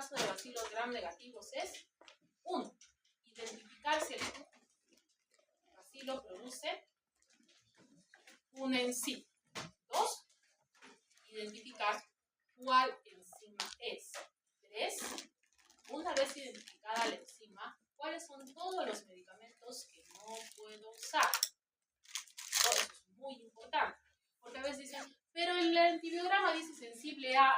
caso de bacilos gram negativos es 1. Identificar si el bacilo produce una enzima. 2. Identificar cuál enzima es. 3. Una vez identificada la enzima, ¿cuáles son todos los medicamentos que no puedo usar? Eso es muy importante, porque a veces dicen, pero el antibiograma dice sensible a...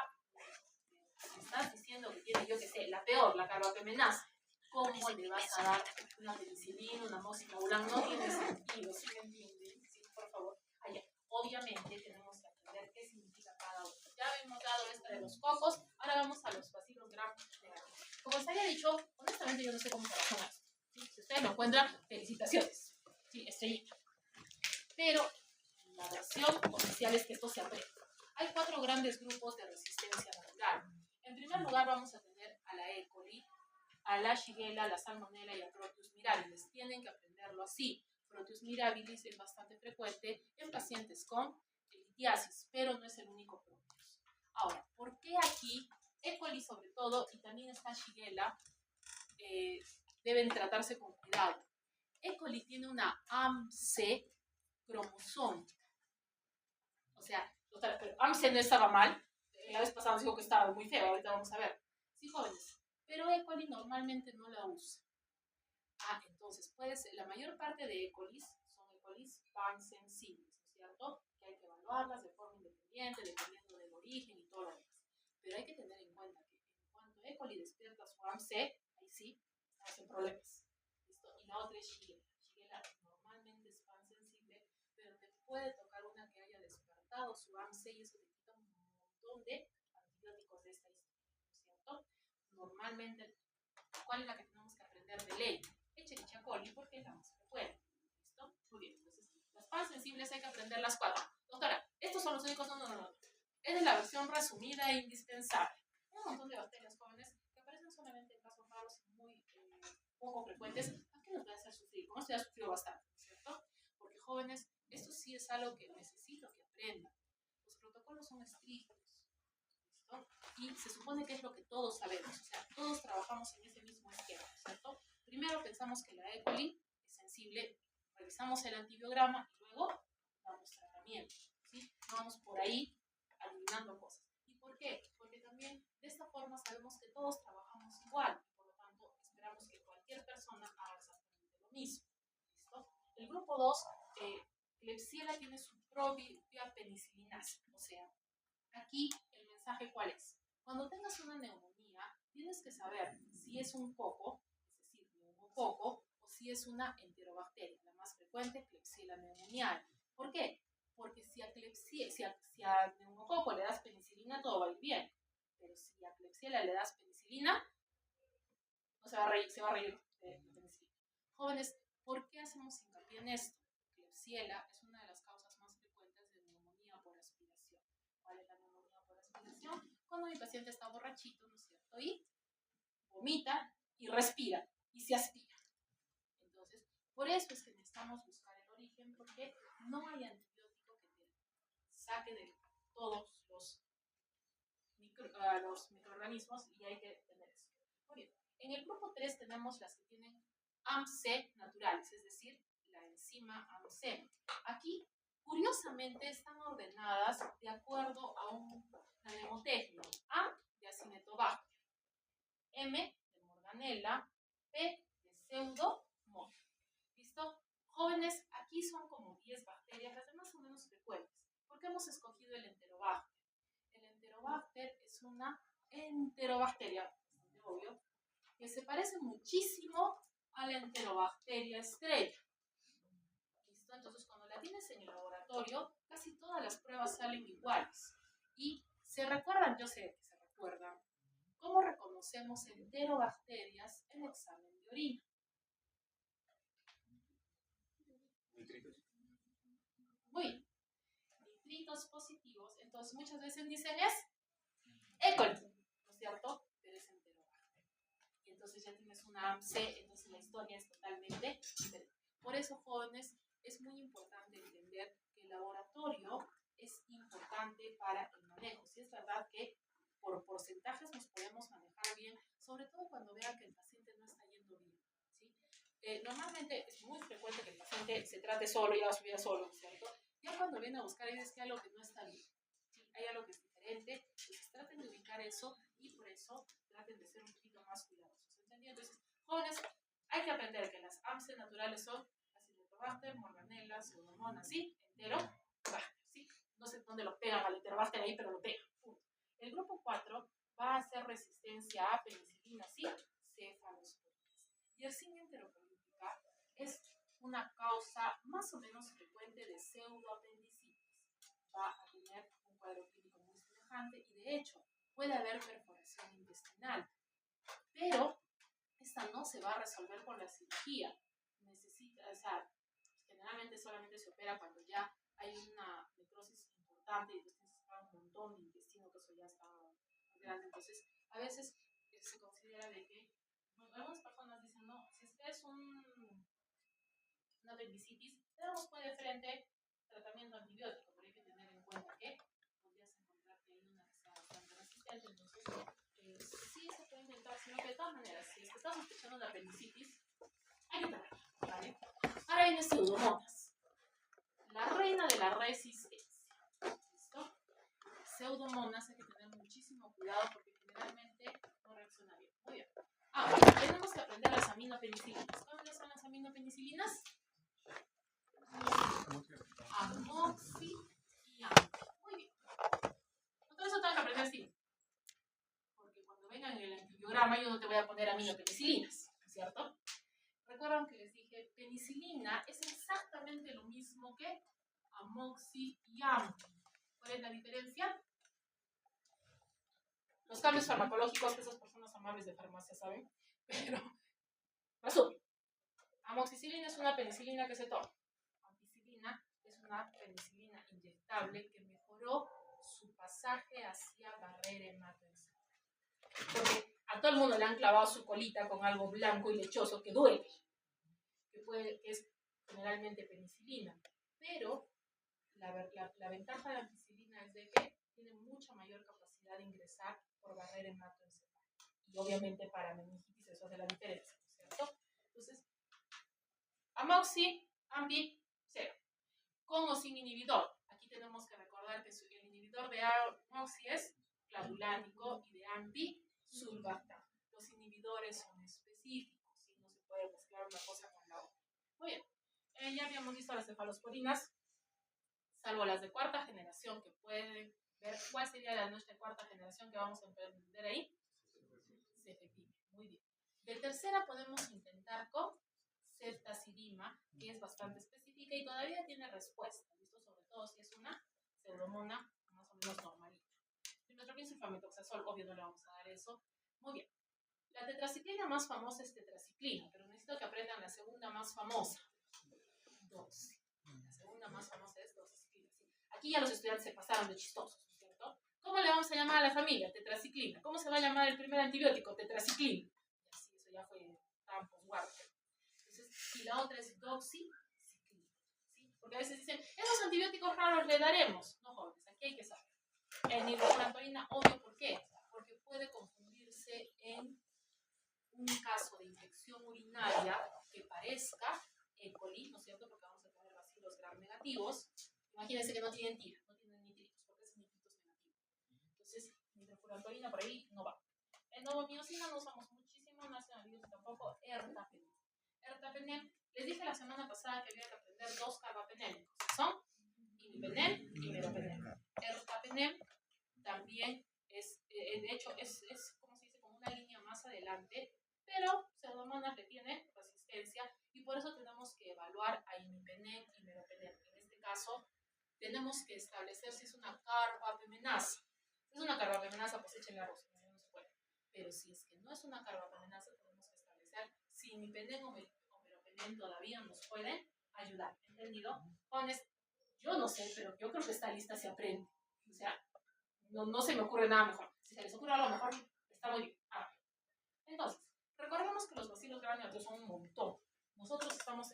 Me estás diciendo que tiene, yo qué sé, la peor, la carbapenemasa. ¿Cómo le vas a dar una penicilina, una amoxicilina? No tiene sentido, ¿sí me entienden? Sí, por favor. Allá. Obviamente tenemos que aprender qué significa cada uno. Ya hemos dado esta de los cocos, ahora vamos a los bacilos gram negativos. Como les había dicho, honestamente yo no sé cómo trabajan esto. ¿Sí? Si ustedes lo encuentran, felicitaciones. Sí, estrellita. Pero la versión oficial es que esto se aprende. Hay 4 grandes grupos de resistencia natural. En primer lugar vamos a tener a la E. coli, a la Shigella, a la Salmonella y a Proteus mirabilis. Tienen que aprenderlo así. Proteus mirabilis es bastante frecuente en pacientes con litiasis, pero no es el único Proteus. Ahora, ¿por qué aquí E. coli sobre todo y también esta Shigella deben tratarse con cuidado? E. coli tiene una AMC cromosoma. O sea, pero AMC no estaba mal. La vez pasada nos dijo que estaba muy feo, ahorita vamos a ver. Sí, jóvenes. Pero E. coli normalmente no la usa. Entonces, puede ser, la mayor parte de E. colis son E. colis pansensibles, ¿no es cierto? Que hay que evaluarlas de forma independiente, dependiendo del origen y todo lo demás. Pero hay que tener en cuenta que en cuanto E. coli despierta su AMC, ahí sí, hacen problemas. ¿Listo? Y la otra es Shigella. Shigella normalmente es pansensible, pero te puede tocar una que haya despertado su AMC y eso te quita un montón de antibióticos de esta historia, ¿no es cierto? Normalmente, ¿cuál es la que tenemos que aprender de ley? Escherichia coli, porque es la más frecuente. ¿Listo? Muy bien, entonces, las pansensibles hay que aprender las 4. Doctora, ¿estos son los únicos? No. Esta es la versión resumida e indispensable. Un montón de bacterias jóvenes que aparecen solamente en casos raros y muy poco frecuentes. ¿A qué nos va a hacer sufrir? Como esto ya sufrió bastante, ¿cierto? Porque jóvenes, esto sí es algo que necesito que aprendan. Los protocolos son estrictos, ¿listo? Y se supone que es lo que todos sabemos, o sea, todos trabajamos en ese mismo esquema, ¿cierto? Primero pensamos que la E. coli es sensible, revisamos el antibiograma y luego damos tratamiento, ¿sí? No vamos por ahí adivinando cosas. ¿Y por qué? Porque también de esta forma sabemos que todos trabajamos igual, y por lo tanto esperamos que cualquier persona haga exactamente lo mismo, ¿listo? El grupo 2, Klebsiella tiene su propia penicilinasa, o sea, aquí el mensaje ¿cuál es? Cuando tengas una neumonía, tienes que saber si es un coco, es decir, neumococo, o si es una enterobacteria, la más frecuente, Klebsiella pneumoniae. ¿Por qué? Porque si a neumococo le das penicilina, todo va a ir bien. Pero si a Klebsiella le das penicilina, no se va a reír, se va a reír de penicilina. Jóvenes, ¿por qué hacemos hincapié en esto? Klebsiella es una de las causas más frecuentes de neumonía por aspiración. ¿Cuál es la neumonía por aspiración? Cuando mi paciente está borrachito, ¿no es cierto? Y vomita y respira y se aspira. Entonces, por eso es que necesitamos buscar el origen, porque no hay antibiótico que te saque de todos los microorganismos y hay que tener eso. Muy bien. En el grupo 3 tenemos las que tienen AMC naturales, es decir, la enzima AMC. Aquí, curiosamente, están ordenadas de acuerdo a una mnemotecnia. A de Acinetobacter, M de Morganella, P de Pseudomonas. ¿Listo? Jóvenes, aquí son como 10 bacterias, las de más o menos frecuentes. ¿Por qué hemos escogido el Enterobacter? El Enterobacter es una enterobacteria, bastante obvio, que se parece muchísimo a la Enterobacteria estrella. ¿Listo? Entonces, cuando la tienes en el laboratorio, casi todas las pruebas salen iguales. Y se recuerdan, yo sé que se recuerdan, ¿cómo reconocemos enterobacterias en examen de orina? Muy bien. Nitritos positivos, entonces muchas veces dicen es E. coli, ¿no es cierto? Pero es enterobacter. Y entonces ya tienes una AMC, entonces la historia es totalmente diferente. Por eso, jóvenes, es muy importante entender que el laboratorio es importante para el manejo. Si es verdad que por porcentajes nos podemos manejar bien, Normalmente es muy frecuente que el paciente se trate solo y haga su vida solo, ¿cierto? Ya cuando viene a buscar ahí es que hay algo que no está bien, ¿sí? Hay algo que es diferente, entonces traten de ubicar eso y por eso traten de ser un poquito más cuidadosos, ¿entendido? Entonces, jóvenes, hay que aprender que las AMSE naturales son Acinetobacter, Morganella, Pseudomonas, ¿sí? Entero, ¿sí? No sé dónde lo pegan al Enterobacter ahí, pero lo pegan. El grupo 4 va a hacer resistencia a penicilina, ¿sí? Cefalosporinas. Yersinia enterocolítica es una causa más o menos frecuente de pseudoapendicitis. Va a tener un cuadro clínico muy semejante y de hecho puede haber perforación intestinal, pero esta no se va a resolver con la cirugía. Necesita, o sea, generalmente solamente se opera cuando ya hay una necrosis importante y tienes que sacar un montón de intestino, que eso ya está grande. Entonces, a veces se considera de que, bueno, algunas personas dicen, no, si es que es una apendicitis, tenemos pues de frente tratamiento antibiótico, pero hay que tener en cuenta que podrías encontrar que hay una que sea bastante resistente, entonces sí se puede intentar, sino que de todas maneras, si es que estás sospechando una apendicitis, hay que tenerla, ¿vale? Ahora viene Pseudomonas, la reina de la resistencia. ¿Listo? Pseudomonas hay que tener muchísimo cuidado porque generalmente no reacciona bien. Muy bien. Ahora, tenemos que aprender las aminopenicilinas. ¿Cuáles son las aminopenicilinas? Amoxi y AMPI. Muy bien. Todo eso tengo que aprender así. Porque cuando vengan en el antibiograma yo no te voy a poner aminopenicilinas, ¿cierto? Recuerdan que les dije, penicilina es exactamente lo mismo que amoxi y AMPI. ¿Cuál es la diferencia? Los cambios farmacológicos que esas personas amables de farmacia saben. Pero, resumen, amoxicilina es una penicilina que se toma. Ampicilina es una penicilina inyectable que mejoró su pasaje hacia barrera hematoencefálica. Porque a todo el mundo le han clavado su colita con algo blanco y lechoso que duele, que es generalmente penicilina. Pero la ventaja de la ampicilina es de que tiene mucha mayor capacidad de ingresar por barrera hematoencefálica. Y obviamente para meningitis eso hace la diferencia, ¿no es cierto? Entonces, amoxi, ampi, 0. Con o sin inhibidor. Aquí tenemos que recordar que el inhibidor de amoxi es clavulánico y de ampi, sulbactam. Los inhibidores son específicos, ¿sí? No se puede mezclar una cosa con la otra. Muy bien. Ya habíamos visto las cefalosporinas, salvo las de cuarta generación, que pueden ver cuál sería la nuestra cuarta generación que vamos a emprender ahí. Cefepime. Muy bien. De tercera podemos intentar con ceftazidima, que es bastante específica y todavía tiene respuesta, ¿listo? Sobre todo si es una pseudomona más o menos normalita. Si nuestro es flamentoxazol, obvio no le vamos a dar eso. Muy bien. La tetraciclina más famosa es tetraciclina, pero necesito que aprendan la segunda más famosa. Doxi. La segunda más famosa es doxiciclina. ¿Sí? Aquí ya los estudiantes se pasaron de chistosos, ¿cierto? ¿Cómo le vamos a llamar a la familia? Tetraciclina. ¿Cómo se va a llamar el primer antibiótico? Tetraciclina. Y así, eso ya fue tan posguardo. Entonces, y la otra es doxiciclina. ¿Sí? Porque a veces dicen, esos antibióticos raros le daremos. No, jóvenes, aquí hay que saber. El nitrofurantoína, obvio, ¿por qué? Porque puede confundirse en un caso de infección urinaria que parezca E. coli, ¿no es cierto? Porque vamos a tener bacilos gram negativos. Imagínense que no tienen tira, no tienen nitritos, porque es nitritos negativo. Entonces, nitrofurantoína por ahí no va. Endomiosina no usamos muchísimo, nacionalitos tampoco, ertapenem. Ertapenem, les dije la semana pasada que había que aprender 2 carbapenémicos, son imipenem y meropenem. Ertapenem también es, de hecho, es como se dice, como una línea más adelante, pero Pseudomonas le tiene resistencia y por eso tenemos que evaluar a imipenem y meropenem. En este caso, tenemos que establecer si es una carbapemenasa. Si es una carbapemenasa, pues échenle arroz, no se puede. Pero si es que no es una carbapemenasa, tenemos que establecer si imipenem o meropenem todavía nos pueden ayudar. ¿Entendido? Jóvenes, yo no sé, pero yo creo que esta lista se aprende. O sea, no se me ocurre nada mejor. Si se les ocurre algo mejor, está muy bien. Entonces, recordemos que los bacilos gram negativos son un montón. Nosotros estamos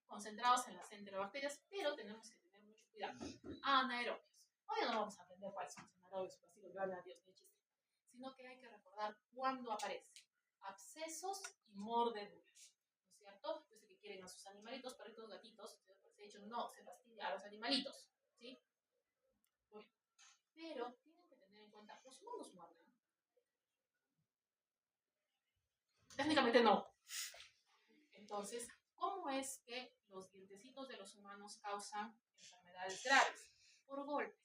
concentrados en las enterobacterias, pero tenemos que tener mucho cuidado. Anaerobios. Hoy no vamos a aprender cuáles son los anaerobios, bacilos gram negativos, ni chiste. Sino que hay que recordar cuándo aparece. abscesos y mordeduras, ¿no es cierto? Desde que quieren a sus animalitos, perritos, gatitos, se ha dicho no, se fastidia a los animalitos, ¿sí? Bueno, pero tienen que tener en cuenta, los humanos muerden. Técnicamente no. Entonces, ¿cómo es que los dientecitos de los humanos causan enfermedades graves? Por golpes.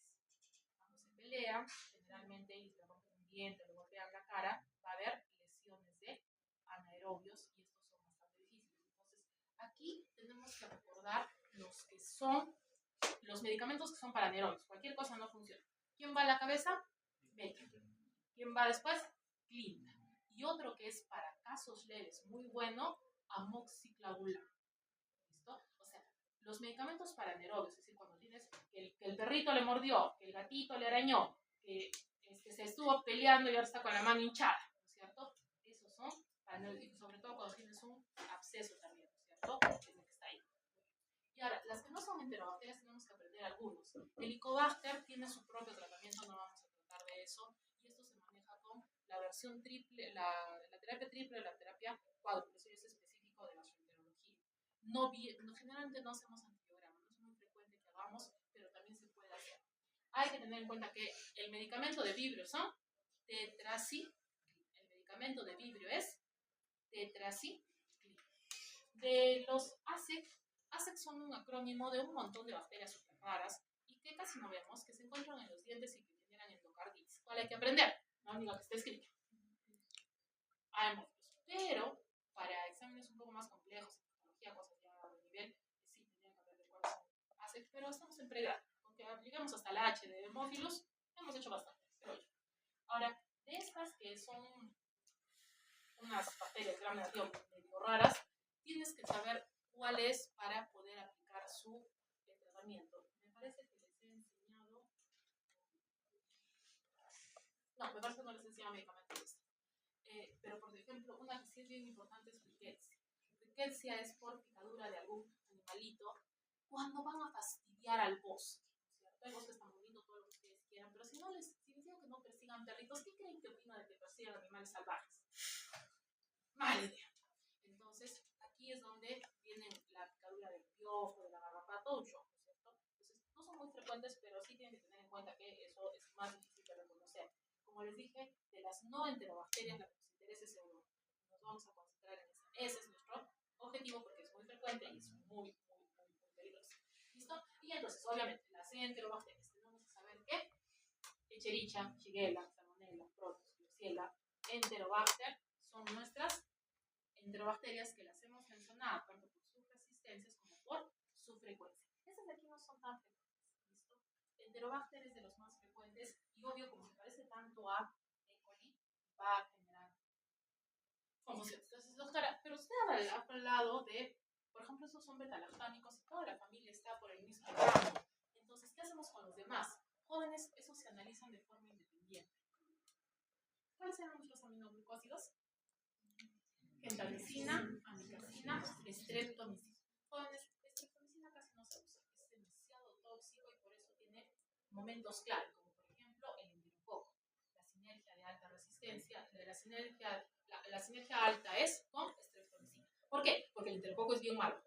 Cuando se pelean, generalmente y se rompe un diente, le golpean la cara, va a haber lesiones de anaerobios y estos son bastante difíciles. Entonces, aquí tenemos que recordar los que son los medicamentos que son para anaerobios. Cualquier cosa no funciona. ¿Quién va a la cabeza? Beta. ¿Quién va después? Clinta. Y otro que es para casos leves, muy bueno, amoxiclavulan. ¿Listo? O sea, los medicamentos para anaerobios, es decir, cuando tienes que el perrito le mordió, que el gatito le arañó, que se estuvo peleando y ahora está con la mano hinchada, ¿no es cierto? Esos son para anaerobios, sobre todo cuando tienes un absceso también, ¿no es cierto? Que es lo que está ahí. Y ahora, las que no son enterobacterias tenemos que aprender algunos. El Helicobacter tiene su propio tratamiento, no vamos a tratar de eso. Y esto se maneja con la versión triple, la terapia triple, la terapia cuádruple. Eso es específico de gastroenterología. Generalmente no hacemos antibiograma, no es muy frecuente que hagamos, pero también se puede hacer. Hay que tener en cuenta que el medicamento de Vibrio son tetraciclina. El medicamento de Vibrio es tetraciclina. De los ASEC son un acrónimo de un montón de bacterias súper raras y que casi no vemos, que se encuentran en los dientes y que generan endocarditis. ¿Cuál hay que aprender? La única que está escrita. Hay muchos. Pero para exámenes un poco más complejos, en patología, cosas ya de nivel, sí tendrían que aprender cuáles son ASEC, pero estamos en pregrado. Aunque aplicamos hasta la H de hemófilos, hemos hecho bastante. Ahora, de estas que son unas bacterias gram negativo medio raras, tienes que saber cuál es para poder aplicar su tratamiento. Me parece que les he enseñado. No, me parece que no les he enseñado medicamentos. Pero, por ejemplo, una que sí es bien importante es rickettsia. Rickettsia es por picadura de algún animalito cuando van a fastidiar al bosque. ¿Cierto? El bosque está muy lindo, todo lo que ustedes quieran, pero si les digo que no persigan perritos, ¿qué creen que opina de que persigan animales salvajes? Mala idea. Entonces, aquí es donde viene la picadura del piojo, de la garrapata, un shock, ¿no es cierto? Entonces, no son muy frecuentes, pero sí tienen que tener en cuenta que eso es más difícil de reconocer. Como les dije, de las no enterobacterias, la que nos interesa es el nos vamos a concentrar en esa. Ese es nuestro objetivo porque es muy frecuente y es muy peligroso. ¿Listo? Y entonces, obviamente, las enterobacterias tenemos que saber que Echerichia, Shigella, Salmonella, Protozoa, Klebsiella, Enterobacter son nuestras enterobacterias que las hemos mencionado tanto por sus resistencias como por su frecuencia. Estas de aquí no son tan frecuentes. ¿Listo? Enterobacter es de los más frecuentes y obvio, como se parece tanto a E. coli, va a generar confusión. Entonces, doctora, pero usted ha hablado de, por ejemplo, esos son betalactámicos y toda la familia está por el mismo ramo. Entonces, ¿qué hacemos con los demás? Jóvenes, esos se analizan de forma independiente. ¿Cuáles eran nuestros aminoglucósidos? Gentamicina, amikacina, streptomicina. Jóvenes, streptomicina casi no se usa, es demasiado tóxico y por eso tiene momentos clave, como por ejemplo el enterococo. La sinergia de alta resistencia, la sinergia alta es con streptomicina. ¿Por qué? Porque el enterococo es bien malo.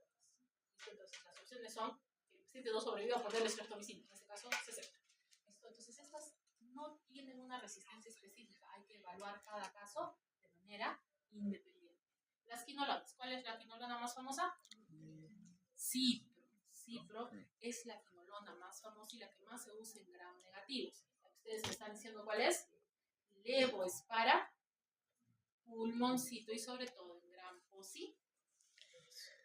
Entonces las opciones son que el paciente no sobreviva a ponerle streptomicina, en este caso 60. Entonces estas no tienen una resistencia específica, hay que evaluar cada caso de manera independiente. Las quinolonas. ¿Cuál es la quinolona más famosa? Cipro. Cipro es la quinolona más famosa y la que más se usa en gram negativos. Ustedes me están diciendo cuál es. Levo es para pulmoncito y sobre todo en gram positivo.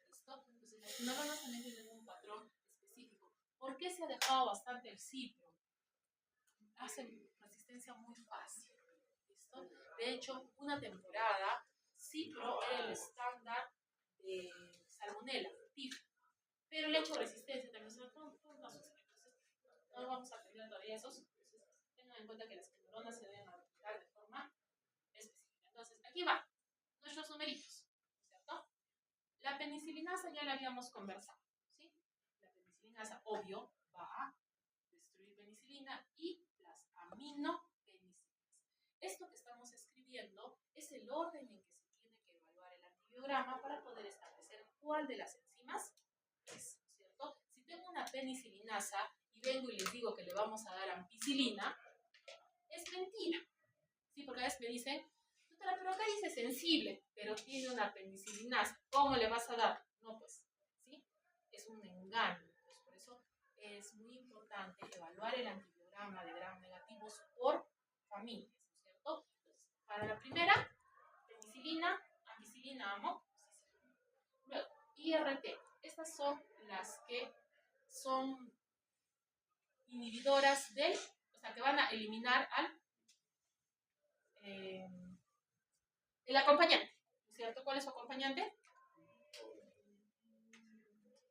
¿Listo? Entonces las quinolonas también tienen un patrón específico. ¿Por qué se ha dejado bastante el cipro? Hacen resistencia muy fácil. ¿Listo? De hecho, una temporada cipro era el estándar de salmonella, TIF, pero le he hecho resistencia también, son más aspectos. No vamos a aprender todavía esos, entonces tengan en cuenta que las quinolonas se deben aplicar de forma específica. Entonces, aquí va, nuestros numeritos, ¿cierto? La penicilinasa ya la habíamos conversado, ¿sí? La penicilinasa, obvio, va a destruir penicilina y las aminopenicinas. Esto que estamos escribiendo es el orden en que se antibiograma para poder establecer cuál de las enzimas es, ¿cierto? Si tengo una penicilinasa y vengo y les digo que le vamos a dar ampicilina, es mentira. ¿Sí? Porque a veces me dicen, doctora, pero acá dice sensible, pero tiene una penicilinasa. ¿Cómo le vas a dar? No, pues, ¿sí? Es un engaño. Pues por eso es muy importante evaluar el antibiograma de gram negativos por familias, ¿cierto? Entonces, para la primera, penicilina, ampicilina, amo. Luego, IRT. Estas son las que son inhibidoras del, o sea, que van a eliminar al el acompañante, ¿cierto? ¿Cuál es su acompañante?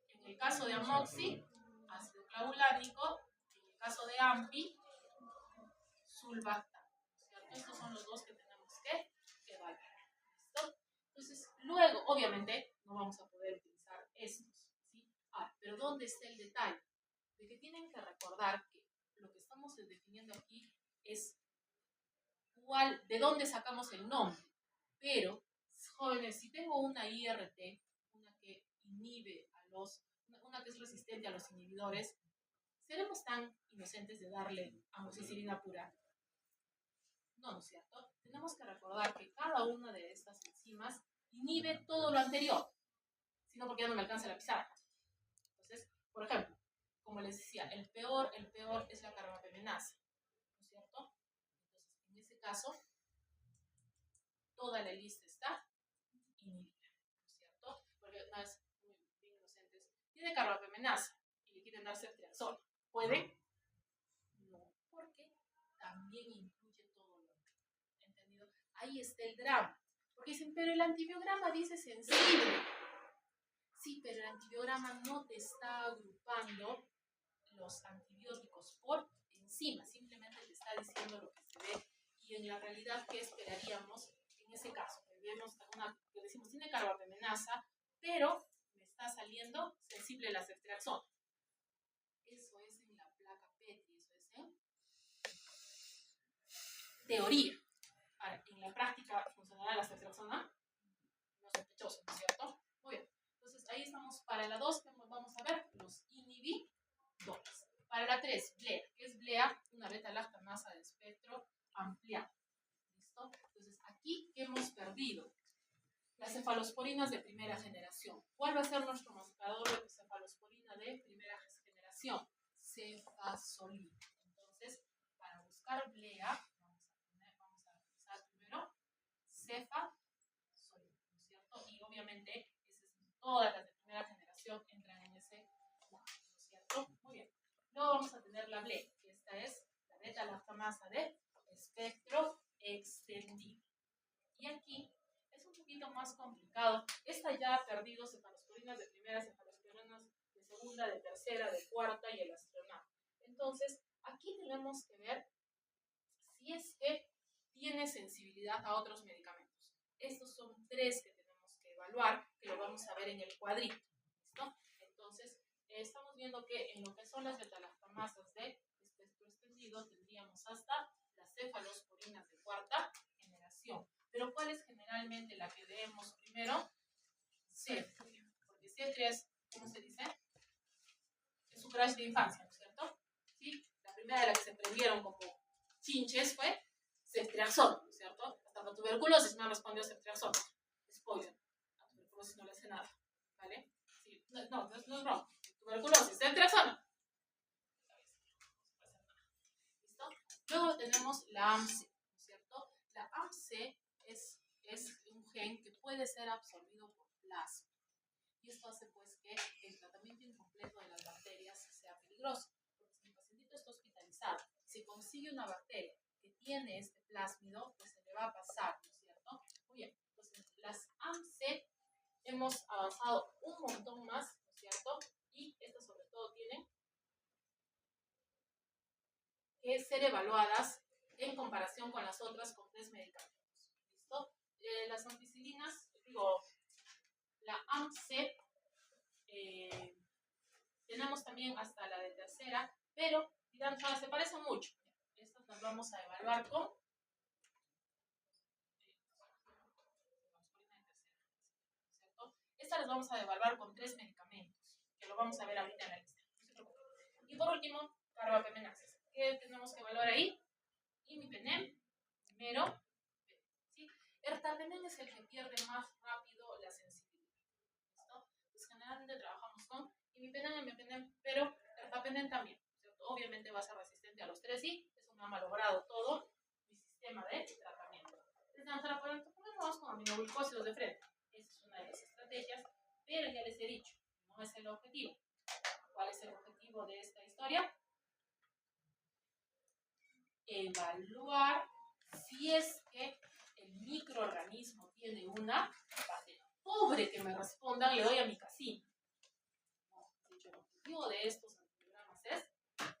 En el caso de amoxi, ácido clavulánico. En el caso de ampi, sulbactam, ¿cierto? Estos son los dos que tenemos que evaluar, ¿listo? Entonces, luego, obviamente, no vamos a poder utilizar estos, ¿sí? Pero ¿dónde está el detalle? De que tienen que recordar que lo que estamos definiendo aquí es de dónde sacamos el nombre. Pero, jóvenes, si tengo una IRT, una que inhibe a una que es resistente a los inhibidores, ¿seremos tan inocentes de darle amoxicilina pura? No, ¿no es cierto? Tenemos que recordar que cada una de estas enzimas inhibe todo lo anterior, sino porque ya no me alcanza la pizarra. Entonces, por ejemplo, como les decía, el peor es la carbapenemasa, ¿no es cierto? Entonces, en ese caso, toda la lista está inhibida, ¿no es cierto? Porque una vez, bien inocentes, tiene carbapenemasa y le quieren dar ceftriaxona. ¿Puede? No, porque también incluye todo lo otro. ¿Entendido? Ahí está el drama. Porque dicen, pero el antibiograma dice sensible. Sí, pero el antibiograma no te está agrupando los antibióticos por encima, simplemente te está diciendo lo que se ve. Y en la realidad, ¿qué esperaríamos en ese caso? Que decimos, tiene carbapenemasa, pero me está saliendo sensible la ceftriaxona. Eso es en la placa Petri, eso es en teoría. Ahora, en la práctica, ¿funcionará la ceftriaxona? No sospechoso, ¿no es cierto? Muy bien. Entonces, ahí estamos para la 2, vamos a ver los inhibidores. Para la 3, BLEA. ¿Qué es BLEA? Una beta-lactamasa de espectro ampliado. ¿Listo? Entonces, aquí, ¿qué hemos perdido? Las cefalosporinas de primera generación. ¿Cuál va a ser nuestro marcador de cefalosporina de primera generación? Cefasolina. Entonces, para buscar BLEA, vamos a revisar primero cefasolina, ¿no es cierto? Y obviamente, todas las de primera generación entran en ese lado, ¿no es cierto? Muy bien. Luego vamos a tener la BLEA, que esta es la beta-lactamasa de espectro extendido. Y aquí es un poquito más complicado. Esta ya ha perdido cefalosporinas de primera, cefalosporinas de segunda, de tercera, de cuarta y el astronauta. Entonces, aquí tenemos que ver si es que tiene sensibilidad a otros medicamentos. Estos son 3 que tenemos que evaluar, que lo vamos a ver en el cuadrito. ¿Listo? Entonces, estamos viendo que en lo que son las beta-lactamasas de espectro extendido, tendríamos hasta las cefalosporinas de cuarta generación. Pero ¿cuál es generalmente la que vemos primero? Ceftriaxona. Porque Ceftriaxona es, ¿cómo se dice? Es su crush de infancia, ¿no es cierto? ¿Sí? La primera de la que se prendieron como chinches fue ceftriaxona, ¿no es cierto? Hasta la tuberculosis me han respondido ceftriaxona. Spoiler, a tuberculosis no le hace nada, ¿vale? Sí. No es broma. Tuberculosis, ceftriaxona. ¿Listo? Luego tenemos la AMC, ¿no es cierto? La AMC es un gen que puede ser absorbido por plasma. Y esto hace pues que el tratamiento incompleto de las bacterias sea peligroso. Porque si el pacientito está hospitalizado, si consigue una bacteria que tiene este plásmido, pues se le va a pasar, ¿no es cierto? Muy bien, entonces las AMC hemos avanzado un montón más, ¿no es cierto? Y estas sobre todo tienen que ser evaluadas en comparación con las otras con 3 medicamentos. ¿Listo? Las ampicilinas, la AMC, tenemos también hasta la de tercera, pero digamos, se parecen mucho. Estas las vamos a evaluar con los vamos a evaluar con 3 medicamentos, que lo vamos a ver ahorita en la lista. No se preocupen. Y por último, carbapenemas. ¿Qué tenemos que evaluar ahí? Imipenem, mero, ¿sí? Ertapenem es el que pierde más rápido la sensibilidad. ¿Listo? Pues generalmente trabajamos con imipenem, imipenem, pero ertapenem también. ¿Cierto? Obviamente va a ser resistente a los 3 y eso me ha malogrado todo mi sistema de tratamiento. Entonces, vamos con aminoglucósidos de frente. Esa es una de las estrategias, pero ya les he dicho, no es el objetivo. ¿Cuál es el objetivo de esta historia? Evaluar si es que el microorganismo tiene una bacteria. Pobre que me respondan, le doy a mi casino. No, de hecho, el objetivo de estos antibiogramas es,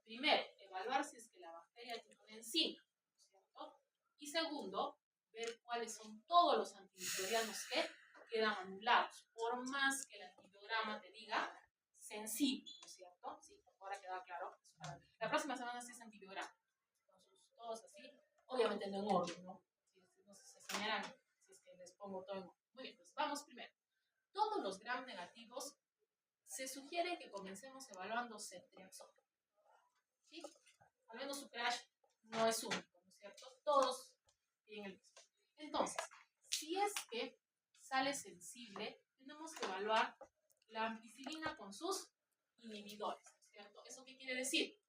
primero, evaluar si es que la bacteria tiene una enzima, ¿cierto? Y segundo, ver cuáles son todos los antimicrobianos que quedan anulados, por más que el antibiograma te diga sensible, ¿no es cierto? Sí, ahora queda claro. La próxima semana sí es antibiograma. Todos así, obviamente no en orden, ¿no? Si no se señalan, si es que les pongo todo en orden. Muy bien, pues vamos primero. Todos los gram negativos se sugiere que comencemos evaluando ceftriaxona. ¿Sí? Al menos su pH no es único, ¿no es cierto? Todos tienen el mismo. Entonces, si es que sale sensible, tenemos que evaluar la ampicilina con sus inhibidores, ¿no es cierto? ¿Eso qué quiere decir?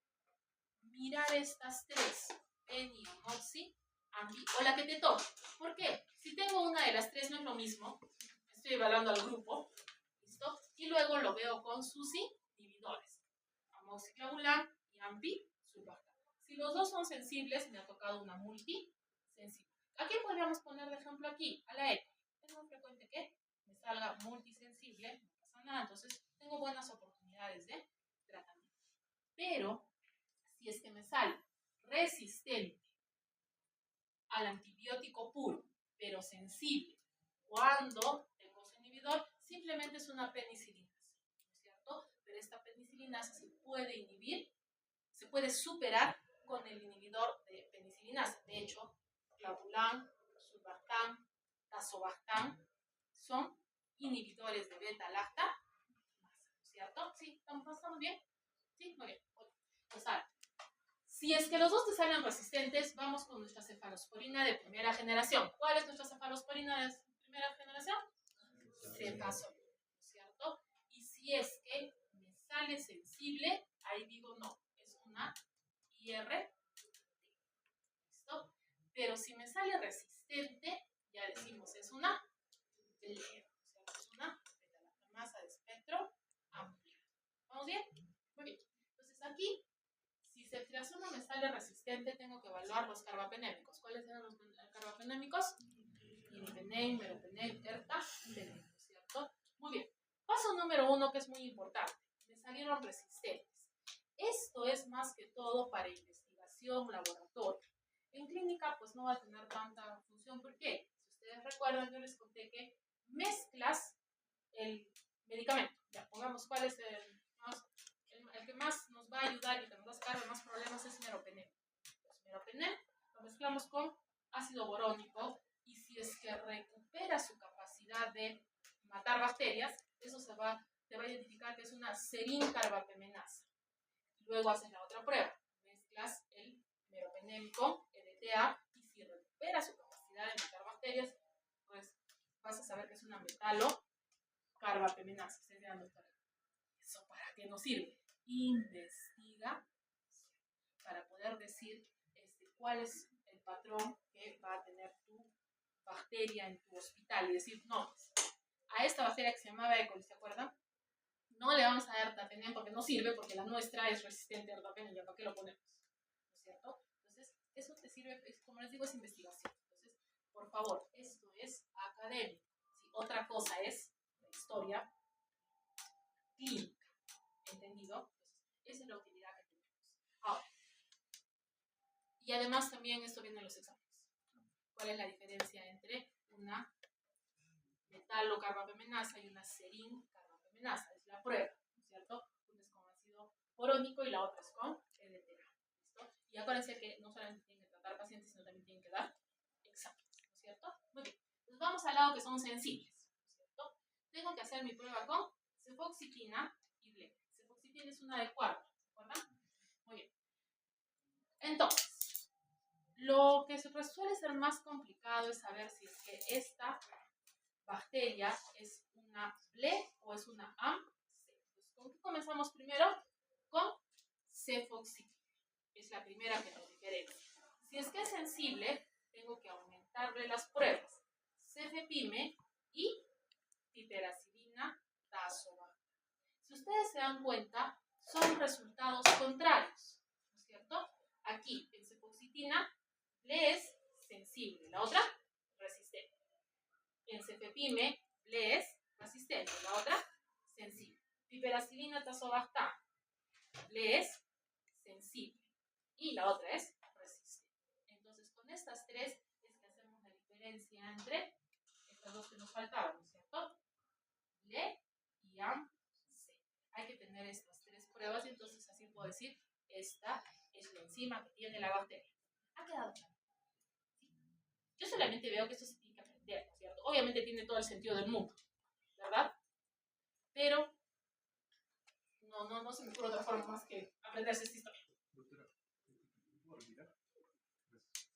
Mirar estas tres. Eni, Moxi, Ambi o la que te toque. ¿Por qué? Si tengo una de las tres no es lo mismo. Estoy evaluando al grupo. ¿Listo? Y luego lo veo con sus inhibidores. Amoxiclavulan y Ambi, sulbactam. Si los dos son sensibles, me ha tocado una multisensible. ¿A qué podríamos poner de ejemplo aquí? A la E. Es muy frecuente que me salga multisensible. No pasa nada. Entonces, tengo buenas oportunidades de tratamiento. Pero, si es que me sale resistente al antibiótico puro, pero sensible cuando tengo su inhibidor, simplemente es una penicilinasa, ¿no es cierto? Pero esta penicilinasa se puede inhibir, se puede superar con el inhibidor de penicilinasa. De hecho, clavulan, sulbactam, tazobactam son inhibidores de beta-lactamasa, ¿no es cierto? ¿Sí? ¿Estamos bien? Sí, muy bien. Pues ahora, si es que los dos te salen resistentes, vamos con nuestra cefalosporina de primera generación. ¿Cuál es nuestra cefalosporina de primera generación? Cefazolina, ¿cierto? Y si es que me sale sensible, ahí digo no, es una IR, ¿listo? Pero si me sale resistente, ya decimos es una LER, ¿cierto? Es una beta-lactamasa de espectro amplio. ¿Vamos bien? Muy bien. Entonces aquí, si ceftriaxona me sale resistente, tengo que evaluar los carbapenémicos. ¿Cuáles eran los carbapenémicos? Imipenem, meropenem, ertapenem, ¿cierto? Muy bien. Paso número 1, que es muy importante. Me salieron resistentes. Esto es más que todo para investigación, laboratorio. En clínica, pues no va a tener tanta función. ¿Por qué? Si ustedes recuerdan, yo les conté que mezclas el medicamento. Ya, pongamos cuál es el que más nos va a ayudar y que nos va a sacar de más problemas es meropenem. Pues meropenem lo mezclamos con ácido borónico y si es que recupera su capacidad de matar bacterias, eso te va a identificar que es una serin-carbapemenasa. Luego haces la otra prueba, mezclas el meropenémico, EDTA, y si recupera su capacidad de matar bacterias, pues vas a saber que es una metalo-carbapemenasa. ¿Eso para qué nos sirve? Investiga para poder decir cuál es el patrón que va a tener tu bacteria en tu hospital y decir, no, a esta bacteria que se llamaba E. coli, ¿se acuerdan? No le vamos a dar ertapenem porque no sirve, porque la nuestra es resistente a ertapenem, ¿ya para qué lo ponemos? ¿No es cierto? Entonces, eso te sirve, como les digo, es investigación. Entonces, por favor, esto es académico. ¿Sí? Otra cosa es la historia clínica. ¿Entendido? Entonces, esa es la utilidad que tenemos. Ahora, y además también esto viene en los exámenes. ¿Cuál es la diferencia entre una metalo-carbapemenasa y una serin-carbapemenasa? Es la prueba, ¿no es cierto? Una es con ácido borónico y la otra es con EDTA. ¿Listo? Y acuérdense que no solamente tienen que tratar pacientes, sino también tienen que dar exámenes, ¿no es cierto? Muy bien. Entonces vamos al lado que son sensibles, ¿no es cierto? tengo que hacer mi prueba con cefoxitina y ble. Cefoxitina es una de 4, ¿se acuerdan? Muy bien. Entonces, lo que suele ser más complicado es saber si es que esta bacteria es una ble o es una AM-C. Entonces, ¿con qué comenzamos primero? Con cefoxitina. Es la primera que nos diferencia. Si es que es sensible, tengo que aumentarle las pruebas. Cefepime y piperacilina tazobactam. Si ustedes se dan cuenta, son resultados contrarios, ¿no es cierto? Aquí, en cefoxitina, ble es sensible, la otra, resistente. En cefepime, ble es resistente, la otra, sensible. Piperacilina tazobactam, ble es sensible y la otra es resistente. Entonces, con estas tres es que hacemos la diferencia entre estas dos que nos faltaban, ¿no es cierto? ble y AM-C. Hay que tener estas tres pruebas y entonces así puedo decir, esta es la enzima que tiene la bacteria. ¿Ha quedado claro? ¿Sí? Yo solamente veo que esto se tiene que aprender, ¿no es cierto? Obviamente tiene todo el sentido del mundo, ¿verdad? Pero no se me ocurre otra forma más que aprenderse esta historia.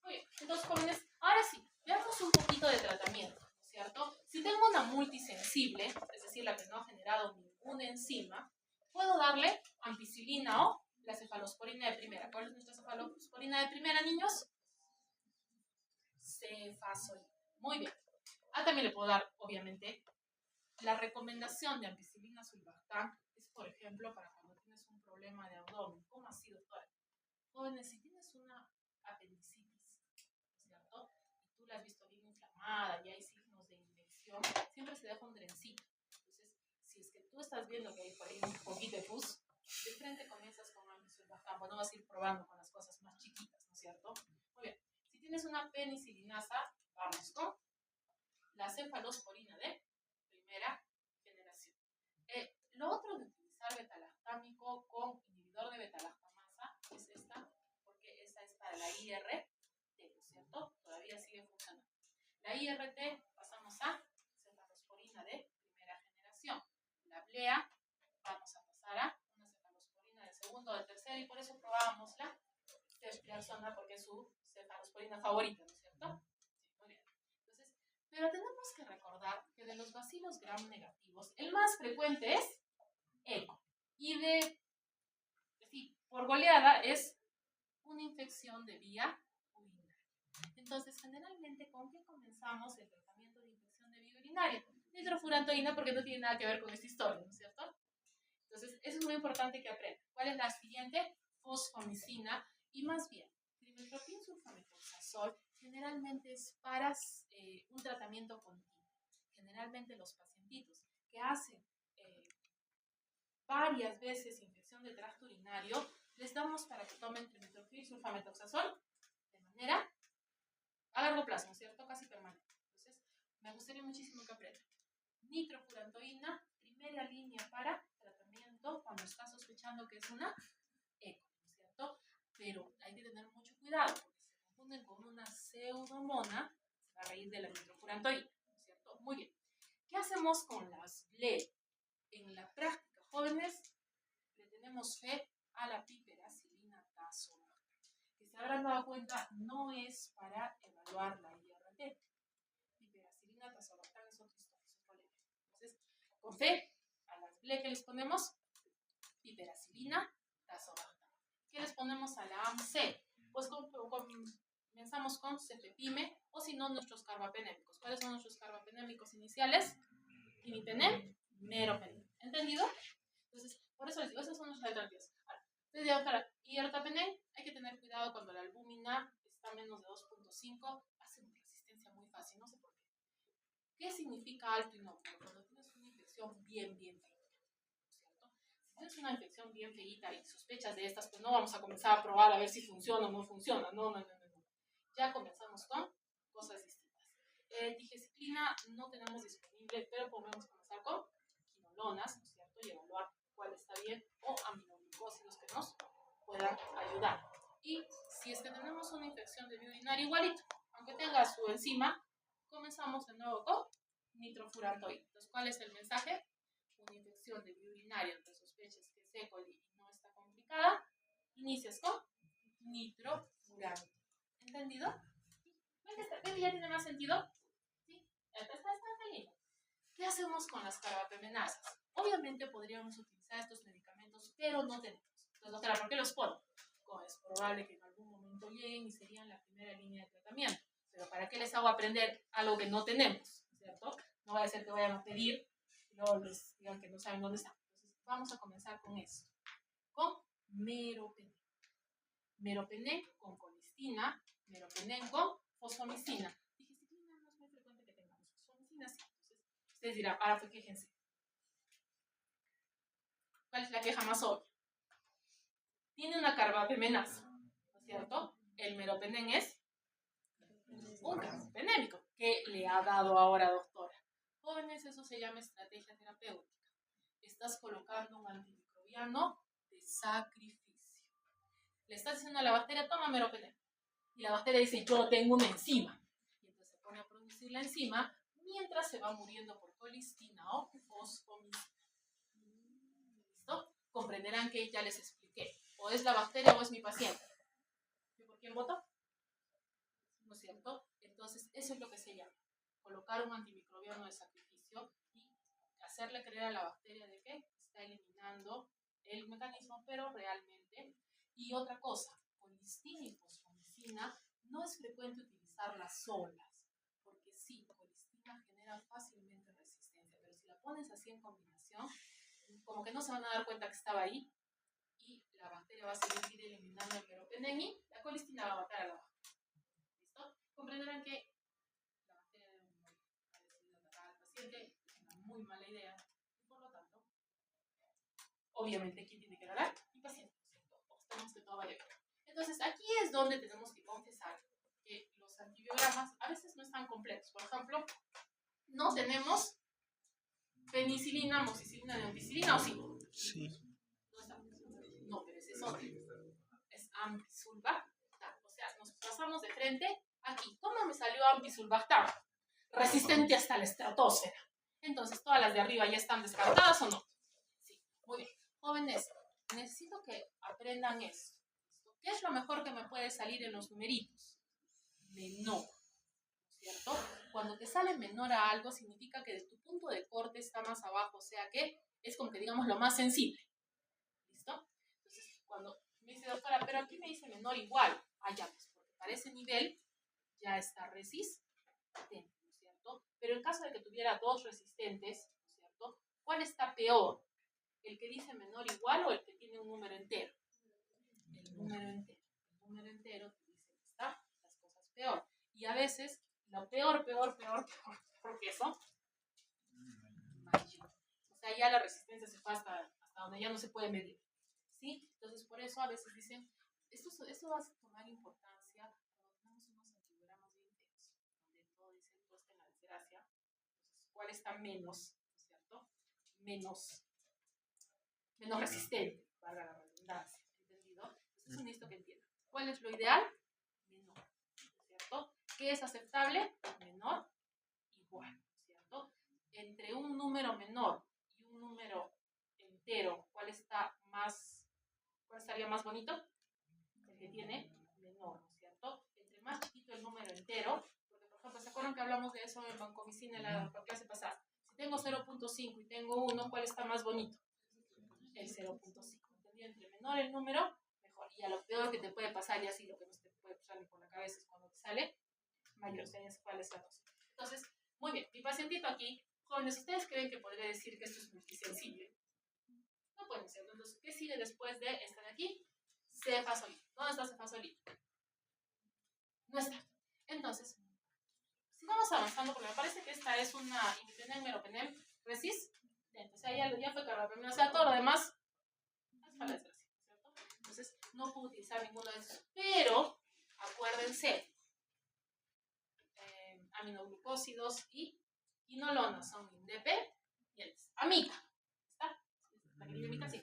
Muy bien, entonces jóvenes, ahora sí, veamos un poquito de tratamiento, ¿no es cierto? Si tengo una multisensible, es decir, la que no ha generado ninguna enzima, puedo darle ampicilina o la cefalosporina de primera. ¿Cuál es nuestra cefalosporina de primera, niños? Cefazolina. Muy bien. También le puedo dar, obviamente, la recomendación de ampicilina sulbactam es, por ejemplo, para cuando tienes un problema de abdomen. ¿Cómo así, doctora? Jóvenes, si tienes una apendicitis, ¿no es cierto? Y tú la has visto bien inflamada y hay signos de infección, siempre se deja un drencito. Entonces, si es que tú estás viendo que hay por ahí un poquito de pus, de frente comienzas con ampicilina, no vas a ir probando con las cosas más chiquitas, ¿no es cierto? Muy bien. Si tienes una penicilinasa, vamos con la cefalosporina de primera generación. Lo otro de utilizar betalactámico con inhibidor de betalactamasa es esta, porque esta es para la IRT, ¿no es cierto? Todavía sigue funcionando. La IRT pasamos a cefalosporina de primera generación. La blea vamos a pasar a una cefalosporina de segundo o de tercera y por eso probábamos la ceftriaxona porque es su cefalosporina favorita, ¿no es cierto? Sí, muy bien. Entonces, pero tenemos que recordar que de los bacilos gram negativos, el más frecuente es ECO. Y por goleada es una infección de vía urinaria. Entonces, generalmente, ¿con qué comenzamos el tratamiento de infección de vía urinaria? Nitrofurantoína, porque no tiene nada que ver con esta historia, ¿no es cierto? Entonces, eso es muy importante que aprendan. ¿Cuál es la siguiente? Fosfomicina. Y más bien, trimethoprim sulfamethoxazol generalmente es para un tratamiento continuo. Generalmente los pacientitos que hacen varias veces infección de tracto urinario, les damos para que tomen trimethoprim sulfamethoxazol de manera a largo plazo, ¿no es cierto? Casi permanente. Entonces, me gustaría muchísimo que aprendan. Nitrofurantoína, primera línea para tratamiento cuando está sospechando que es una ECO, ¿no es cierto? Pero hay que tener mucho cuidado porque se confunden con una pseudomona a raíz de la nitrofurantoína, ¿no es cierto? Muy bien. ¿Qué hacemos con las ble? En la práctica, jóvenes, le tenemos fe a la piperacilina tazobactam, que se habrán dado cuenta no es para evaluar la IRT. Piperacilina tazobactam es otra historia, es otro nivel. Entonces, con fe a las ble que les ponemos piperacilina tazobactam. ¿Qué les ponemos a la AM-C? Pues comenzamos con cefepime o si no nuestros carbapenémicos. ¿Cuáles son nuestros carbapenémicos iniciales? Imipenem, meropenem. ¿Entendido? Entonces, por eso les digo, esas son nuestras alternativas. Ahora, les digo, para hiertapenem hay que tener cuidado cuando la albúmina está menos de 2.5, hace una resistencia muy fácil, no sé por qué. ¿Qué significa alto inóculo? Cuando tienes una infección bien feita, ¿no es cierto? Si tienes una infección bien feita y sospechas de estas, pues no vamos a comenzar a probar a ver si funciona o no funciona. No. Ya comenzamos con cosas distintas. Digeciclina no tenemos disponible, pero podemos comenzar con quinolonas, ¿no es cierto? Y evaluar cuál está bien, o aminoglucósidos que nos puedan ayudar. Y si es que tenemos una infección de vía urinaria, igualito, aunque tenga su enzima, comenzamos de nuevo con nitrofurantoína. Entonces, ¿cuál es el mensaje? Una infección de vía urinaria donde sospechas que es E. coli y no está complicada, inicias con nitrofurantoína. ¿Entendido? ¿Ven que ya tiene más sentido? ¿Sí? Está lindo. ¿Qué hacemos con las carbapenemasas? Obviamente podríamos utilizar estos medicamentos, pero no tenemos. Entonces, doctora, ¿por qué los pongo? Es probable que en algún momento lleguen y serían la primera línea de tratamiento. Pero ¿para qué les hago aprender algo que no tenemos? ¿Cierto? No va a ser que vayan a pedir y luego les digan que no saben dónde están. Entonces, vamos a comenzar con esto. Con meropenem. Meropenem con colistina, meropenem con fosfomicina. Digesticlina no es muy frecuente que tengamos fosfomicina, sí. Entonces, ustedes dirán, ahora pues quéjense. ¿Cuál es la queja más obvia? Tiene una carbapemenasa, ¿no es cierto? El meropenem es un carbapenémico. ¿Qué le ha dado ahora, doctora? Jóvenes, eso se llama estrategia terapéutica. Estás colocando un antimicrobiano de sacrificio. Le estás diciendo a la bacteria, toma meropenem. Y la bacteria dice, yo tengo una enzima. Y entonces se pone a producir la enzima mientras se va muriendo por colistina o fosfomicina. ¿Listo? Comprenderán que ya les expliqué. O es la bacteria o es mi paciente. ¿Y por quién voto? ¿No es cierto? Entonces, eso es lo que se llama colocar un antimicrobiano de sacrificio y hacerle creer a la bacteria de que está eliminando el mecanismo, pero realmente. Y otra cosa, colistina y fosfomicina no es frecuente utilizarlas solas, porque sí, colistina genera fácilmente resistencia, pero si la pones así en combinación, como que no se van a dar cuenta que estaba ahí y la bacteria va a seguir eliminando el meropenem y la colistina va a matar a la bacteria. ¿Listo? Comprenderán que la bacteria debe morir al atacar al paciente es una muy mala idea y por lo tanto, obviamente, ¿quién tiene que ganar? El paciente, ¿cierto? Obstemos que todo vaya bien. Entonces, aquí es donde tenemos que confesar que los antibiogramas a veces no están completos. Por ejemplo, no tenemos penicilina, amoxicilina, neampicilina, ¿o sí? Sí. No está. No, pero ese es otro. Es ampicsulbactam. O sea, nos pasamos de frente aquí. ¿Cómo me salió ampicsulbactam? Resistente hasta la estratosfera. Entonces, ¿todas las de arriba ya están descartadas o no? Sí. Muy bien. Jóvenes, necesito que aprendan eso. ¿Qué es lo mejor que me puede salir en los numeritos? Menor. ¿Cierto? Cuando te sale menor a algo, significa que tu punto de corte está más abajo. O sea que es como que digamos lo más sensible. ¿Listo? Entonces, cuando me dice, doctora, pero aquí me dice menor igual. Ya, pues, porque para ese nivel ya está resistente, ¿no es cierto? Pero en caso de que tuviera dos resistentes, ¿no es cierto? ¿Cuál está peor? ¿El que dice menor igual o el que tiene un número entero? El número entero. El número entero te dice que está las cosas peor. Y a veces, lo peor que eso, mayor. O sea, ya la resistencia se fue hasta donde ya no se puede medir. ¿Sí? Entonces, por eso a veces dicen, esto va a tomar importancia cuando tenemos unos antibiogramas bien intensos, donde todo dice puesta en la desgracia. Entonces, ¿cuál está menos, ¿no es cierto? Menos resistente, para la redundancia, ¿entendido? Entonces, necesito que entiendan. ¿Cuál es lo ideal? Menor, ¿no es cierto? ¿Qué es aceptable? Menor, igual, ¿no es cierto? Entre un número menor y un número entero, ¿cuál estaría más bonito? El que tiene menor, ¿no es cierto? Entre más chiquito el número entero, porque por ejemplo, ¿se acuerdan que hablamos de eso en vancomicina en la clase pasada? Si tengo 0.5 y tengo 1, ¿cuál está más bonito? El 0.5. ¿Entendido? Entre menor el número, mejor. Y a lo peor que te puede pasar, y así lo que no te puede pasar ni por la cabeza es cuando te sale mayor, ¿sabes cuál es la dosis? Entonces, muy bien, mi pacientito aquí, jóvenes, ¿ustedes creen que podría decir que esto es multisensible? No pueden ser. Entonces, ¿qué sigue después de esta de aquí? Cefazolina. ¿Dónde está cefazolina? No está. Entonces, sigamos avanzando porque me parece que esta es una imipenem, meropenem, resistente. O sea, ya fue carbapenem. O sea, todo lo demás es para la desgracia, ¿cierto? Entonces, no puedo utilizar ninguno de esos. Pero, acuérdense, aminoglucósidos y quinolonas son independientes. Amiga. ¿Está? La querida sí.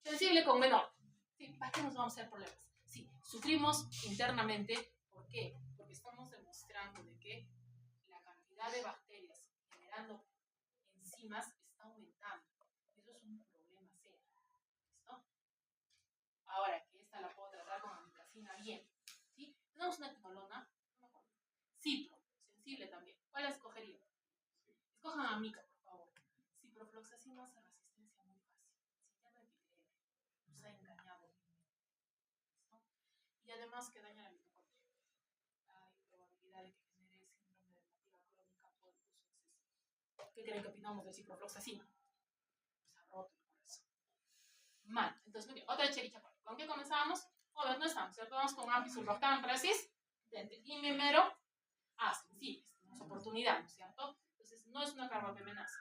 Sensible con menor. Sí, ¿para qué nos vamos a hacer problemas? Sí, sufrimos internamente. ¿Por qué? Porque estamos demostrando de que la cantidad de bacterias generando enzimas está aumentando. Eso es un problema serio. ¿Listo? Ahora que esta la puedo tratar con amikacina bien. ¿Sí? Tenemos una quinolona, no me acuerdo. Cipro, sensible también. ¿Cuál escogería? Escojan amica, por favor. Ciprofloxacina hace resistencia muy fácil. Si ya no hay epidemia, nos ha engañado. ¿Listo? Y además que daña la mitocondria. Hay probabilidad de que genere síndrome de fatiga crónica por uso excesivo. ¿Qué creen que opinamos del ciprofloxacina? Se ha roto el corazón. Mal. Entonces, muy bien. Otra chericha. ¿Con qué comenzamos? Joder, no estamos, ¿cierto? Vamos con ampicsulbactam presis, y memero, sensibles. Tenemos oportunidad, ¿no es cierto? Entonces, no es una carbapemenasa.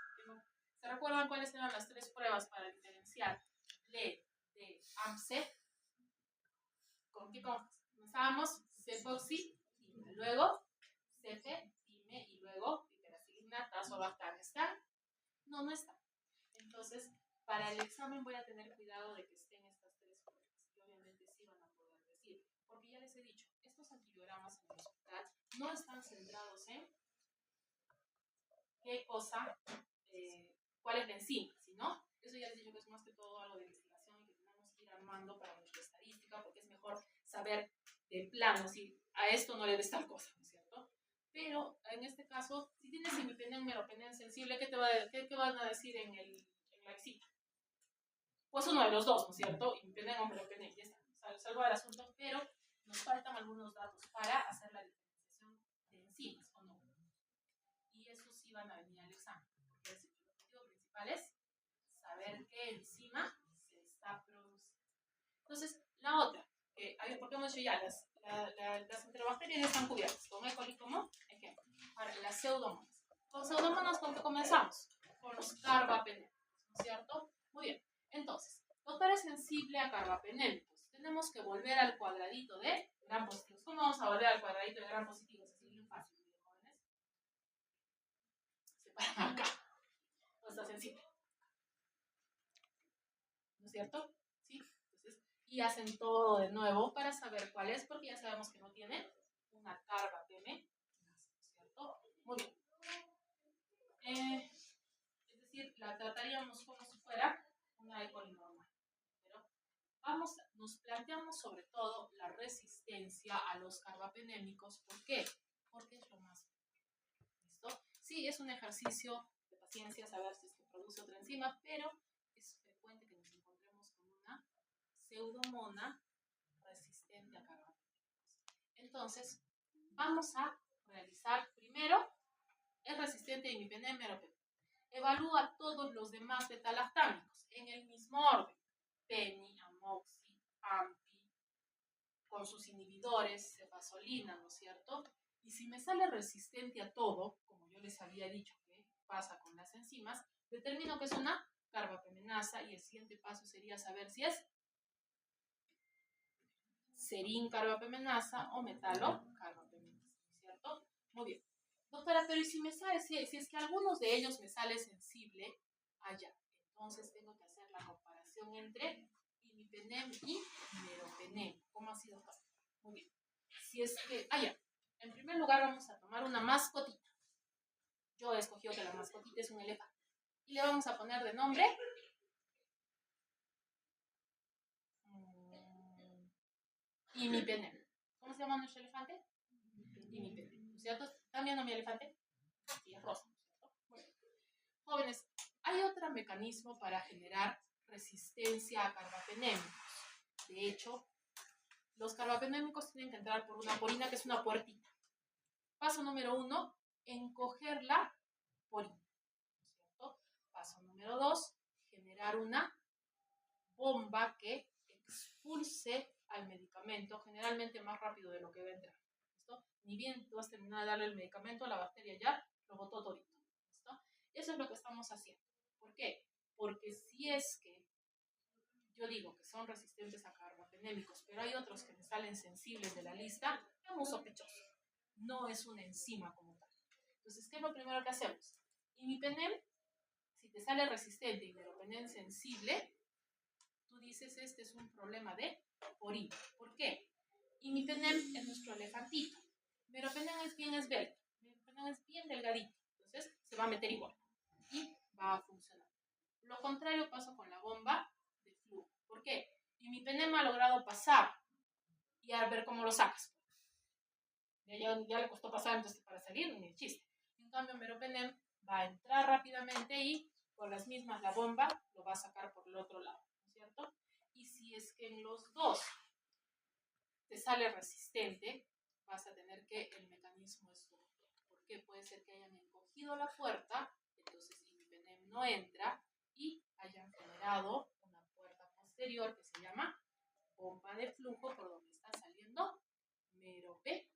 ¿Se recuerdan cuáles eran las 3 pruebas para diferenciar de AMC? ¿Con qué comenzábamos? Cepoxi, luego cefe, time, y luego piperacilina, tazobactam. ¿Están? No, no están. Entonces, para el examen voy a tener cuidado de que estén estas 3 pruebas. Y obviamente sí van a poder decir, porque ya les he dicho, estos antibiogramas en el hospital no están centrados en qué cosa, cuál es la enzima, ¿no? Eso ya les he dicho que es más que todo algo de investigación y que tenemos que ir armando para nuestra estadística, porque es mejor saber de plano si a esto no le des tal cosa, ¿no es cierto? Pero en este caso, si tienes imipenem, meropenem sensible, ¿qué van a decir en la excita? Pues uno de los dos, ¿no es cierto? Imipenem o meropenem, ya está, salvo el asunto, pero nos faltan algunos datos para hacer la diferenciación de enzimas, ¿o no? Y esos sí van a venir al examen, porque el objetivo principal es saber qué enzima se está produciendo. Entonces, la otra, porque hemos dicho ya, las enterobacterias ya están cubiertas, con E. coli como ejemplo. Ahora, las pseudomonas. Con pseudomonas, ¿con qué comenzamos? Con los carbapenémicos, ¿no es cierto? Muy bien. Entonces, doctor es sensible a carbapenémicos. Tenemos que volver al cuadradito de gram positivos. ¿Cómo vamos a volver al cuadradito de gram positivos? Así bien fácil, bien jóvenes. Se paran acá. No está sensible. ¿No es cierto? ¿Sí? Entonces, y hacen todo de nuevo para saber cuál es, porque ya sabemos que no tiene una carbapenémicos, ¿no es cierto? Muy bien. Es decir, la trataríamos como si fuera una E. coli normal. Pero nos planteamos sobre todo la resistencia a los carbapenémicos. ¿Por qué? Porque es lo más. ¿Listo? Sí, es un ejercicio de paciencia saber si es que produce otra enzima, pero es frecuente que nos encontremos con una pseudomona resistente a carbapenémicos. Entonces, vamos a realizar primero el resistente a imipenem, meropenem. Evalúa todos los demás betalactámicos en el mismo orden. Peni, amoxi, ampi, con sus inhibidores, cefasolina, ¿no es cierto? Y si me sale resistente a todo, como yo les había dicho que pasa con las enzimas, determino que es una carbapemenasa y el siguiente paso sería saber si es serin carbapemenasa o metalo carbapemenasa, ¿no es cierto? Muy bien. Doctora, pero ¿y si me sale, si es que algunos de ellos me sale sensible allá? Entonces tengo que hacer la comparación entre imipenem y meropenem. ¿Cómo ha sido fácil? Muy bien. Si es que, en primer lugar vamos a tomar una mascotita. Yo he escogido que la mascotita es un elefante. Y le vamos a poner de nombre imipenem. ¿Cómo se llama nuestro elefante? Imipenem, ¿no es cierto? ¿Están viendo mi elefante? Sí, es rosa, ¿no es cierto? Bueno. Jóvenes, hay otro mecanismo para generar resistencia a carbapenémicos. De hecho, los carbapenémicos tienen que entrar por una porina, que es una puertita. Paso número 1, encoger la porina, ¿no es cierto? Paso número 2, generar una bomba que expulse al medicamento, generalmente más rápido de lo que va a entrar. ¿Listo? Ni bien tú has terminado de darle el medicamento, la bacteria ya lo botó todito. ¿Listo? Eso es lo que estamos haciendo. ¿Por qué? Porque si es que yo digo que son resistentes a carbapenémicos, pero hay otros que me salen sensibles de la lista, es muy sospechoso. No es una enzima como tal. Entonces, ¿qué es lo primero que hacemos? Imipenem, si te sale resistente y meropenem sensible, tú dices, este es un problema de porina. ¿Por qué? Imipenem es nuestro elefantito. Meropenem es bien esbelto. Meropenem es bien delgadito. Entonces, se va a meter igual y va a funcionar. Lo contrario pasa con la bomba de flujo. ¿Por qué? Imipenem ha logrado pasar y a ver cómo lo sacas. Ya le costó pasar, entonces para salir ni el chiste. En cambio, meropenem va a entrar rápidamente y con las mismas la bomba lo va a sacar por el otro lado, ¿no es cierto? Y si es que en los dos te sale resistente, vas a tener que el mecanismo es otro. Porque puede ser que hayan encogido la puerta, entonces imipenem no entra y hayan generado una puerta posterior que se llama bomba de flujo por donde está saliendo merope.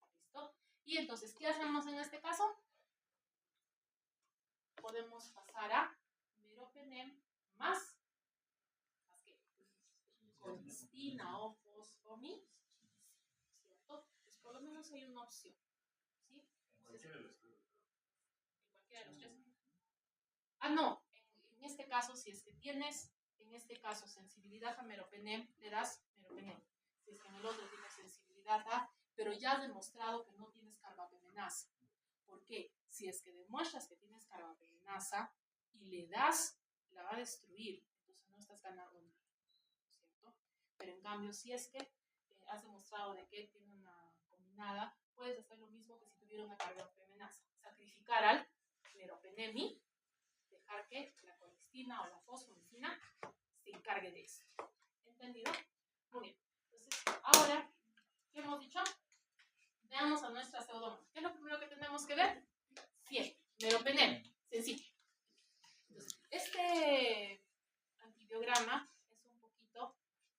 ¿Listo? Y entonces, ¿qué hacemos en este caso? Podemos pasar a meropenem más que colistina o fosfomi, ¿cierto? Pues por lo menos hay una opción, ¿sí? Entonces, ¿en cualquiera de los tres? Ah, no, en este caso, si es que tienes, en este caso, sensibilidad a meropenem, le das meropenem. Si es que en el otro tienes sensibilidad a, pero ya has demostrado que no tienes carbapenemasa. ¿Por qué? Si es que demuestras que tienes carbapenemasa y le das, la va a destruir, entonces no estás ganando nada, ¿cierto? Pero en cambio, si es que has demostrado de que tiene una combinada, puedes hacer lo mismo que si tuviera una carbapenemasa. Sacrificar al meropenemi, dejar que la colistina o la fosfomicina se encargue de eso. ¿Entendido? Muy bien. Entonces, ahora, ¿qué hemos dicho? Veamos a nuestra pseudomonas. ¿Qué es lo primero que tenemos que ver? Siempre. Meropenem. Sencillo. Entonces, este antibiograma es un poquito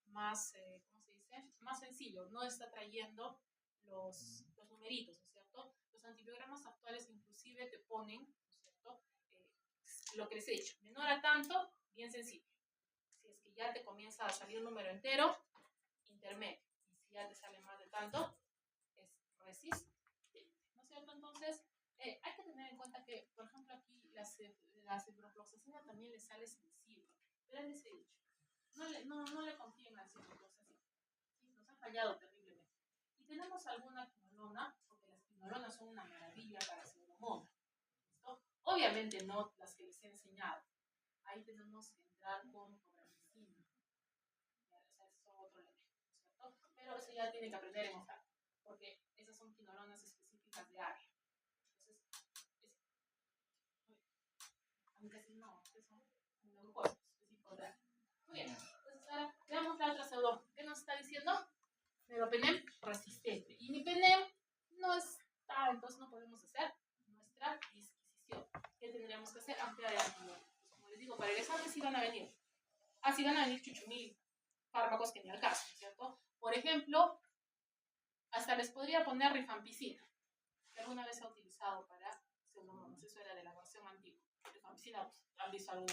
más, ¿cómo se dice? Más sencillo. No está trayendo los numeritos, ¿no es cierto? Los antibiogramas actuales inclusive te ponen, ¿no es cierto? Lo que les he dicho. Menor a tanto, bien sencillo. Si es que ya te comienza a salir un número entero, intermedio. Y si ya te sale más de tanto, resistente, ¿no es cierto? Entonces, hay que tener en cuenta que, por ejemplo, aquí la ciprofloxacina también le sale sensible, pero les he dicho, no le confíen a la ciprofloxacina, ¿sí? Nos han fallado terriblemente. Y tenemos alguna quinolona, porque las quinolonas son una maravilla para pseudomonas, ¿listo? Obviamente no las que les he enseñado. Ahí tenemos que entrar con cobramicina, eso es otro elemento, ¿cierto? Pero eso ya tiene que aprender en hoja, porque esas son quinolonas específicas de área. Entonces, aunque si no, son glucosas específicos de área. Muy bien, entonces ahora veamos la otra pseudo. ¿Qué nos está diciendo? Meropenem resistente. Y imipenem no está, entonces no podemos hacer nuestra disquisición. ¿Qué tendríamos que hacer? Ampliar el antibiótico. Pues como les digo, para el examen sí van a venir. Así van a venir chuchumil fármacos que ni al caso, ¿cierto? Por ejemplo, hasta les podría poner rifampicina, que alguna vez se ha utilizado para pseudomonas. Eso era de la versión antigua. Rifampicina, pues, ¿han visto algún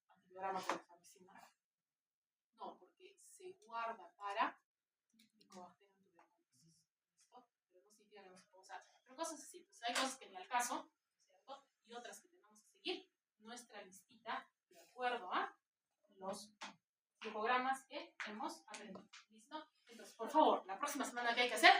antibiograma con rifampicina? No, porque se guarda para micobacterium tuberculosis. ¿Listo? Pero no significa que no se pueda usar. Pero cosas así, pues hay cosas que ni al caso, ¿cierto? Y otras que tenemos que seguir nuestra listita de acuerdo a los flujogramas que hemos aprendido. ¿Listo? Entonces, por favor, la próxima semana, ¿qué hay que hacer?